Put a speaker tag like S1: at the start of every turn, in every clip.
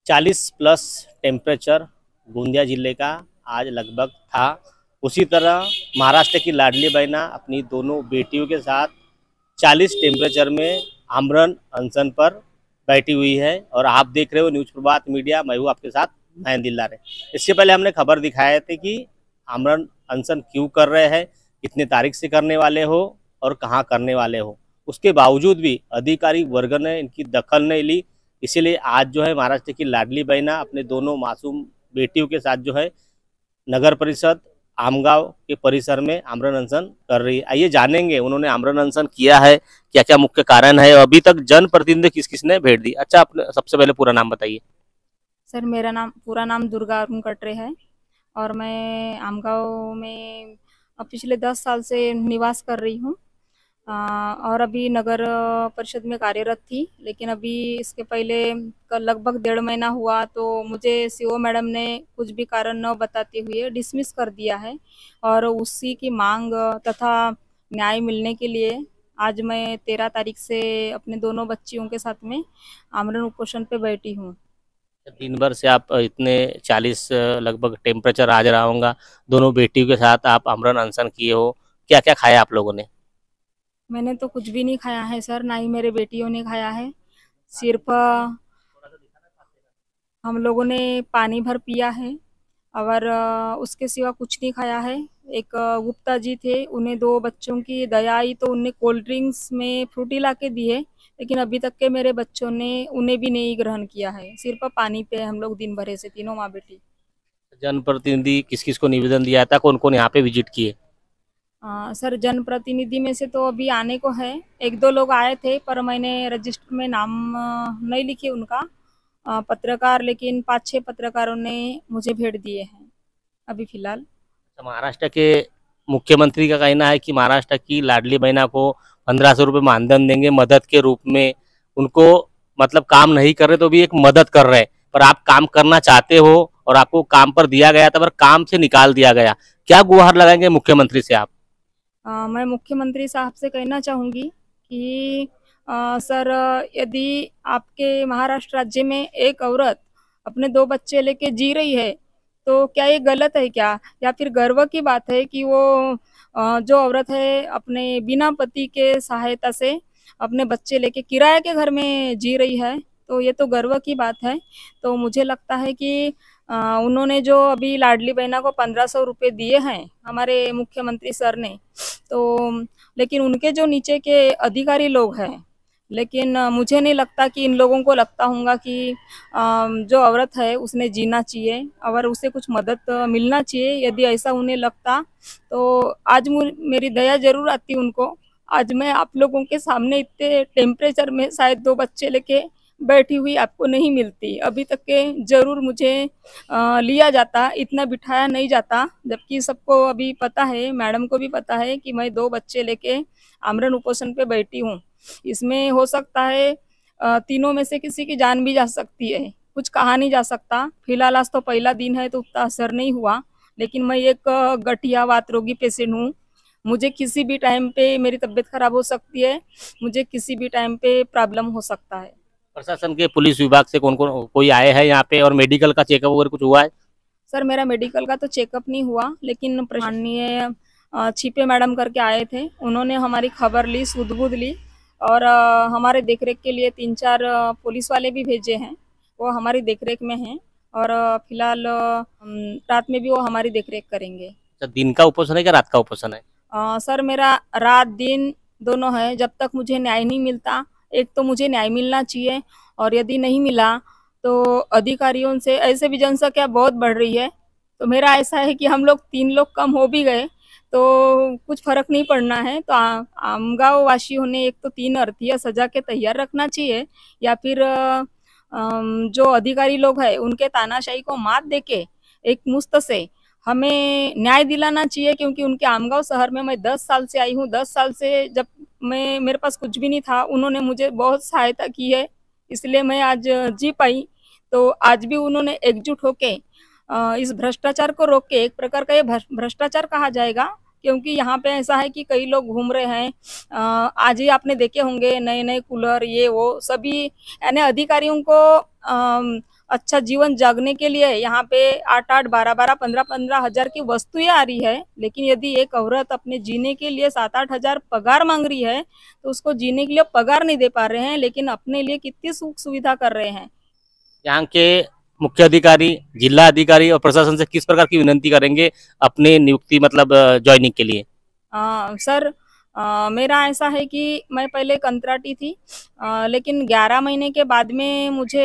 S1: 40 plus temperature Gondia जिले का आज लगभग था। उसी तरह महाराष्ट्र की लाडली बहना अपनी दोनों बेटियों के साथ 40 टेम्परेचर में आमरण अनशन पर बैठी हुई है। और आप देख रहे हो न्यूज़ प्रभात मीडिया, मैं हूँ आपके साथ महेंद्र दिलदार है। इससे पहले हमने खबर दिखाए थे कि आमरण अनशन क्यों कर रहे हैं, कितने तारीख से करने वाले हो और कहाँ करने वाले हो। उसके बावजूद भी अधिकारी वर्ग ने इनकी दखल नहीं ली। इसीलिए आज जो है महाराष्ट्र की लाडली बहना अपने दोनों मासूम बेटियों के साथ जो है नगर परिषद आमगांव के परिसर में आमरण अनशन कर रही है। आइए जानेंगे उन्होंने आमरण अनशन किया है, क्या क्या मुख्य कारण है, अभी तक जनप्रतिनिधि किस किस ने भेंट दी। अच्छा, अपने सबसे पहले पूरा नाम बताइए।
S2: सर, मेरा पूरा नाम दुर्गा अरुण कटरे है और मैं आमगांव में पिछले 10 साल से निवास कर रही हूँ। और अभी नगर परिषद में कार्यरत थी, लेकिन अभी इसके पहले लगभग 1.5 महीना हुआ तो मुझे सीओ मैडम ने कुछ भी कारण न बताते हुए डिसमिस कर दिया है। और उसी की मांग तथा न्याय मिलने के लिए आज मैं 13 तारीख से अपने दोनों बच्चियों के साथ में आमरण उपोषण पे बैठी हूँ।
S1: दिन भर से आप इतने 40 लगभग टेम्परेचर आ रहा होगा, दोनों बेटियों के साथ आप आमरण अनशन किए हो, क्या क्या खाया आप लोगों ने।
S2: मैंने तो कुछ भी नहीं खाया है सर, ना ही मेरे बेटियों ने खाया है। सिर्फ हम लोगों ने पानी भर पिया है और उसके सिवा कुछ नहीं खाया है। एक गुप्ता जी थे, उन्हें 2 बच्चों की दया आई तो उन्हें कोल्ड ड्रिंक्स में फ्रूटी ला के दिए, लेकिन अभी तक के मेरे बच्चों ने उन्हें भी नहीं ग्रहण किया है। सिर्फ पानी पे हम लोग दिन भर से तीनों माँ बेटी।
S1: जनप्रतिनिधि किस किस को निवेदन दिया था, कौन कौन यहाँ पे विजिट किए।
S2: सर, जनप्रतिनिधि में से तो अभी आने को है, 1-2 लोग आए थे पर मैंने रजिस्टर में नाम नहीं लिखे उनका। पत्रकार, लेकिन 5-6 पत्रकारों ने मुझे भेंट दिए हैं अभी फिलहाल।
S1: तो महाराष्ट्र के मुख्यमंत्री का कहना है कि महाराष्ट्र की लाडली बहना को 1500 रुपये मानधन देंगे मदद के रूप में। उनको मतलब काम नहीं कर रहे तो भी एक मदद कर रहे हैं, पर आप काम करना चाहते हो और आपको काम पर दिया गया था पर काम से निकाल दिया गया, क्या गुहार लगाएंगे मुख्यमंत्री से आप।
S2: मैं मुख्यमंत्री साहब से कहना चाहूँगी कि सर, यदि आपके महाराष्ट्र राज्य में एक औरत अपने 2 बच्चे लेके जी रही है, तो क्या ये गलत है क्या? या फिर गर्व की बात है कि वो जो औरत है अपने बिना पति के सहायता से अपने बच्चे लेके किराए के घर में जी रही है, तो ये तो गर्व की बात है। तो मुझे लगता है कि उन्होंने जो अभी लाडली बहना को 1500 रुपये दिए हैं हमारे मुख्यमंत्री सर ने, तो लेकिन उनके जो नीचे के अधिकारी लोग हैं, लेकिन मुझे नहीं लगता कि इन लोगों को लगता होगा कि जो औरत है उसने जीना चाहिए और उसे कुछ मदद मिलना चाहिए। यदि ऐसा उन्हें लगता तो आज मेरी दया जरूर आती उनको। आज मैं आप लोगों के सामने इतने टेम्परेचर में शायद 2 बच्चे लेके बैठी हुई आपको नहीं मिलती। अभी तक के जरूर मुझे लिया जाता, इतना बिठाया नहीं जाता, जबकि सबको अभी पता है, मैडम को भी पता है कि मैं 2 बच्चे लेके आमरण उपोषण पे बैठी हूँ। इसमें हो सकता है तीनों में से किसी की जान भी जा सकती है, कुछ कहा नहीं जा सकता। फिलहाल आज तो पहला दिन है तो उतना असर नहीं हुआ, लेकिन मैं एक गठिया वात रोगी पेशेंट हूँ। मुझे किसी भी टाइम पे मेरी तबीयत खराब हो सकती है, मुझे किसी भी टाइम पे प्रॉब्लम हो सकता है।
S1: प्रशासन के पुलिस विभाग से कौन कौन कोई आए हैं यहाँ पे, और मेडिकल का चेकअप वगैरह कुछ हुआ है।
S2: सर, मेरा मेडिकल का तो चेकअप नहीं हुआ, लेकिन माननीय छिपे मैडम करके आए थे, उन्होंने हमारी खबर ली, सुध-बुध ली और हमारे देखरेख के लिए 3-4 पुलिस वाले भी भेजे हैं, वो हमारी देखरेख में हैं और फिलहाल रात में भी वो हमारी देखरेख करेंगे।
S1: अच्छा, दिन का उपोषण है क्या रात का उपोषण है।
S2: सर, मेरा रात दिन दोनों है। जब तक मुझे न्याय नहीं मिलता, एक तो मुझे न्याय मिलना चाहिए और यदि नहीं मिला तो अधिकारियों से, ऐसे भी जनसंख्या बहुत बढ़ रही है, तो मेरा ऐसा है कि हम लोग 3 लोग कम हो भी गए तो कुछ फर्क नहीं पड़ना है। तो आमगांव वासियों ने एक तो 3 अर्थीय सजा के तैयार रखना चाहिए, या फिर जो अधिकारी लोग हैं उनके तानाशाही को मात देके एक मुश्त से हमें न्याय दिलाना चाहिए। क्योंकि उनके आमगांव शहर में मैं 10 साल से आई हूँ। 10 साल से जब मेरे पास कुछ भी नहीं था, उन्होंने मुझे बहुत सहायता की है, इसलिए मैं आज जी पाई। तो आज भी उन्होंने एकजुट होके इस भ्रष्टाचार को रोक के, एक प्रकार का ये भ्रष्टाचार कहा जाएगा, क्योंकि यहाँ पे ऐसा है कि कई लोग घूम रहे हैं। आज ही आपने देखे होंगे नए नए कूलर ये वो सभी, यानी अधिकारियों को अच्छा जीवन जीने के लिए यहाँ पे 8-8, 12-12, 15-15 हजार की वस्तुएं आ रही है, लेकिन यदि एक औरत अपने जीने के लिए 7-8 हजार पगार मांग रही है तो उसको जीने के लिए पगार नहीं दे पा रहे हैं, लेकिन अपने लिए कितनी सुख सुविधा कर रहे हैं।
S1: यहाँ के मुख्य अधिकारी, जिला अधिकारी और प्रशासन से किस प्रकार की विनती करेंगे अपने नियुक्ति मतलब ज्वाइनिंग के लिए?
S2: सर, मेरा ऐसा है कि मैं पहले कंत्राटी थी, लेकिन 11 महीने के बाद में मुझे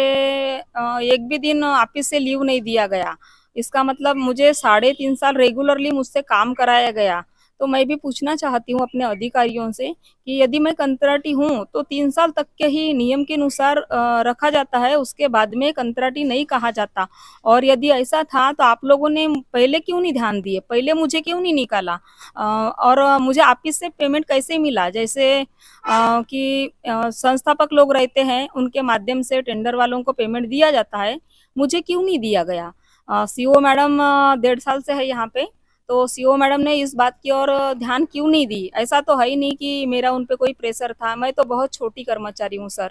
S2: एक भी दिन ऑफिस से लीव नहीं दिया गया। इसका मतलब मुझे 3.5 साल रेगुलरली मुझसे काम कराया गया। तो मैं भी पूछना चाहती हूँ अपने अधिकारियों से कि यदि मैं कंत्राटी हूँ तो 3 साल तक के ही नियम के अनुसार रखा जाता है, उसके बाद में कंत्राटी नहीं कहा जाता। और यदि ऐसा था तो आप लोगों ने पहले क्यों नहीं ध्यान दिए, पहले मुझे क्यों नहीं निकाला? और मुझे ऑफिस से पेमेंट कैसे मिला? जैसे कि संस्थापक लोग रहते हैं, उनके माध्यम से टेंडर वालों को पेमेंट दिया जाता है, मुझे क्यों नहीं दिया गया? सीओ मैडम 1.5 साल से है यहाँ पे, तो सीओ मैडम ने इस बात की ओर ध्यान क्यों नहीं दी? ऐसा तो है ही नहीं कि मेरा उन पे कोई प्रेशर था, मैं तो बहुत छोटी कर्मचारी हूँ सर,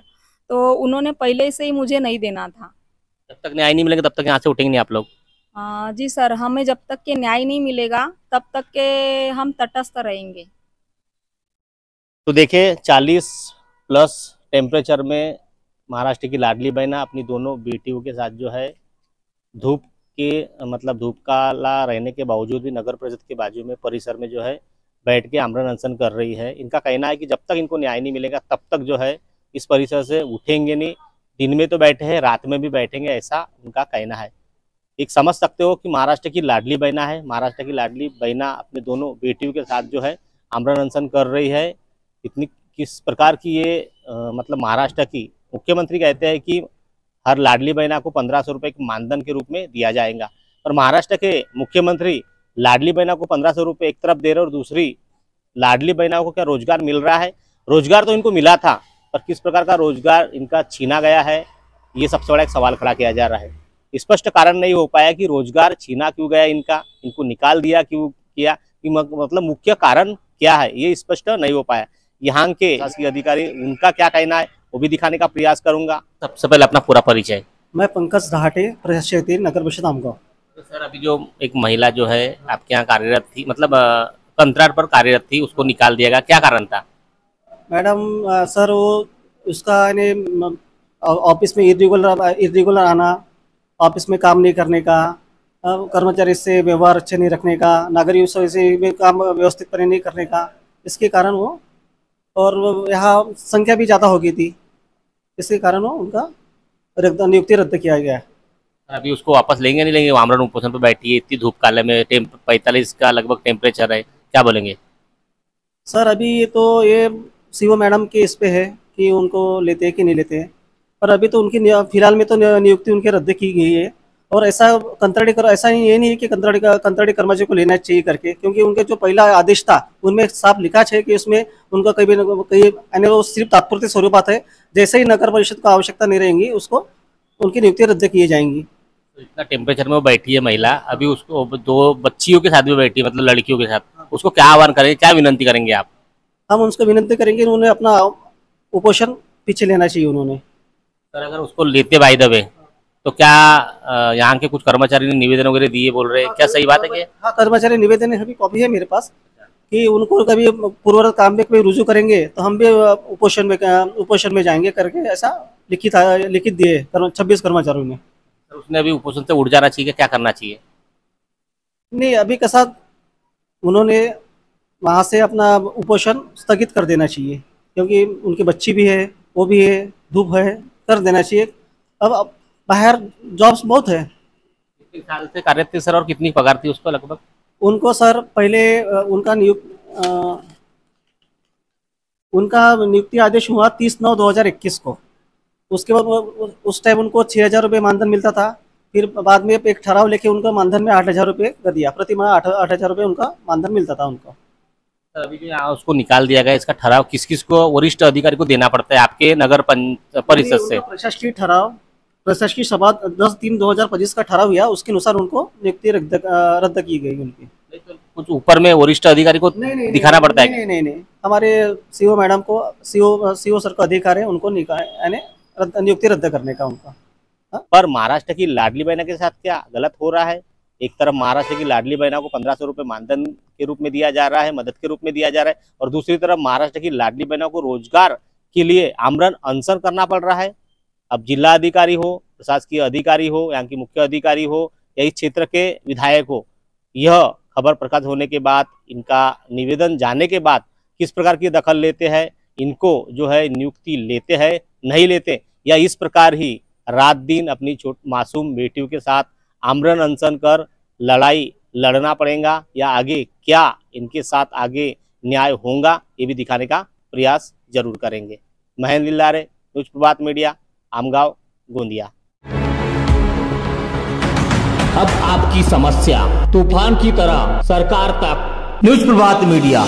S2: तो उन्होंने पहले से ही मुझे नहीं देना था।
S1: जब तक न्याय नहीं मिलेगा तब तक यहाँ से उठेंगे नहीं आप लोग?
S2: जी सर, हमें जब तक के न्याय नहीं मिलेगा तब तक के हम तटस्थ रहेंगे।
S1: तो देखिए 40+ टेम्परेचर में महाराष्ट्र की लाडली बहना अपनी दोनों बेटियों के साथ जो है धूप के मतलब धूप काला रहने के बावजूद भी नगर परिषद के बाजू में परिसर में जो है बैठ के आमरण अनशन कर रही है। इनका कहना है कि जब तक इनको न्याय नहीं मिलेगा तब तक जो है इस परिसर से उठेंगे नहीं। दिन में तो बैठे हैं, रात में भी बैठेंगे, ऐसा उनका कहना है। एक समझ सकते हो कि महाराष्ट्र की लाडली बहना है, महाराष्ट्र की लाडली बहना अपने दोनों बेटियों के साथ जो है आमरण अनशन कर रही है। इतनी किस प्रकार की ये मतलब महाराष्ट्र की मुख्यमंत्री कहते हैं कि हर लाडली बहना को 1500 रुपये के मानधन के रूप में दिया जाएगा, और महाराष्ट्र के मुख्यमंत्री लाडली बहना को 1500 रुपये एक तरफ दे रहे और दूसरी लाडली बहना को क्या रोजगार मिल रहा है? रोजगार तो इनको मिला था, पर किस प्रकार का रोजगार इनका छीना गया है, ये सबसे बड़ा एक सवाल खड़ा किया जा रहा है। स्पष्ट कारण नहीं हो पाया कि रोजगार छीना क्यों गया इनका, इनको निकाल दिया क्यों किया, कि मतलब मुख्य कारण क्या है, ये स्पष्ट नहीं हो पाया। यहाँ के शासकीय अधिकारी उनका क्या कहना है वो भी दिखाने का प्रयास करूंगा। सबसे पहले अपना पूरा परिचय।
S3: मैं पंकज रहाटे, प्रशासक नगर परिषद आमगांव।
S1: तो सर, अभी जो एक महिला जो है आपके यहाँ कार्यरत थी, मतलब कंत्राट पर कार्यरत थी, उसको निकाल दिया गया, क्या कारण था?
S3: मैडम सर, वो उसका ऑफिस में इरेगुलर आना, ऑफिस में काम नहीं करने का, कर्मचारी से व्यवहार अच्छे नहीं रखने का, नागरिकों से में काम व्यवस्थित नहीं करने का, इसके कारण वो, और यहाँ संख्या भी ज़्यादा हो गई थी, इसके कारण वो उनका नियुक्ति रद्द किया गया है।
S1: अभी उसको वापस लेंगे नहीं लेंगे? वो आमरण उपोषण पर बैठी है, इतनी धूप काले में, 45 का लगभग टेम्परेचर है, क्या बोलेंगे?
S3: सर अभी ये सीओ मैडम के इस पे है कि उनको लेते हैं कि नहीं लेते हैं, पर अभी तो उनकी फिलहाल में तो नियुक्ति उनकी रद्द की गई है। और ऐसा ऐसा ये नहीं है कि कंत्राटी कर्मचारी को लेना चाहिए करके, क्योंकि उनके जो पहला आदेश था उनमें साफ लिखा है कि उसमें उनका कहीं यानी वो सिर्फ तात्पुरते स्वरूपात है, जैसे ही नगर परिषद को आवश्यकता नहीं रहेंगी उसको उनकी नियुक्ति रद्द की जाएंगी।
S1: तो इतना टेम्परेचर में वो बैठी है महिला, अभी उसको 2 बच्चियों के साथ भी बैठी है, मतलब लड़कियों के साथ, उसको क्या आह्वान करेंगे, क्या विनती करेंगे आप?
S3: हम उनको विनती करेंगे उन्हें अपना उपोषण पीछे लेना चाहिए उन्होंने।
S1: सर, अगर उसको लेते बाय द वे तो क्या यहाँ के कुछ कर्मचारी ने निवेदन वगैरह दिए बोल रहे हैं, क्या सही बात है क्या?
S3: हाँ, कर्मचारी निवेदन अभी कॉपी है मेरे पास कि उनको कभी पूर्वरत काम में कभी रुजू करेंगे तो हम भी उपोषण में जाएंगे करके, ऐसा लिखित दिए 26 कर्मचारियों ने।
S1: सर, उसने अभी उपोषण से उठ जाना चाहिए, क्या करना चाहिए?
S3: नहीं, अभी का साथ उन्होंने वहाँ से अपना उपोषण स्थगित कर देना चाहिए, क्योंकि उनकी बच्ची भी है, वो भी है, धूप है, कर देना चाहिए। अब बाहर जॉब्स बहुत है।
S1: कितने साल से कार्यरत थी सर, और कितनी पगार थी उसको लगभग?
S3: उनको सर पहले उनका नियुक्ति आदेश हुआ 30/9/2021 को। उसके बाद उस टाइम उनको 6,000 रुपये मानधन मिलता था। फिर बाद में एक ठहराव लेके उनका मानधन में 8,000 रुपये कर दिया, प्रति माह 8,000 रुपये उनका मानधन मिलता था उनको।
S1: सर, अभी जो यहाँ उसको निकाल दिया गया, इसका ठहराव किस किस को, वरिष्ठ अधिकारी को देना पड़ता है आपके नगर परिषद से?
S3: प्रशासकीय सभा 10/3/2025 का ठहराव हुआ, उसके अनुसार उनको नियुक्ति रद्द की गई उनकी।
S1: तो कुछ ऊपर में वरिष्ठ अधिकारी को दिखाना पड़ता है?
S3: नहीं, हमारे सीओ मैडम को, सीओ सर का अधिकार है उनको नियुक्ति रद्द करने का उनका।
S1: पर महाराष्ट्र की लाडली बहना के साथ क्या गलत हो रहा है? एक तरफ महाराष्ट्र की लाडली बहना को 1500 रुपये मानधन के रूप में दिया जा रहा है, मदद के रूप में दिया जा रहा है, और दूसरी तरफ महाराष्ट्र की लाडली बहना को रोजगार के लिए आमरण अनशन करना पड़ रहा है। अब जिला अधिकारी हो, प्रशासकीय अधिकारी हो, यहाँ की मुख्य अधिकारी हो या इस क्षेत्र के विधायक हो, यह खबर प्रकाश होने के बाद, इनका निवेदन जाने के बाद किस प्रकार की दखल लेते हैं, इनको जो है नियुक्ति लेते हैं नहीं लेते, या इस प्रकार ही रात दिन अपनी मासूम बेटियों के साथ आमरण अनशन कर लड़ाई लड़ना पड़ेगा, या आगे क्या इनके साथ आगे न्याय होगा, ये भी दिखाने का प्रयास जरूर करेंगे। महेंद्र लिल्लारे, न्यूज प्रभात मीडिया, आमगांव, गोंदिया।
S4: अब आपकी समस्या तूफान की तरह सरकार तक। न्यूज प्रभात मीडिया।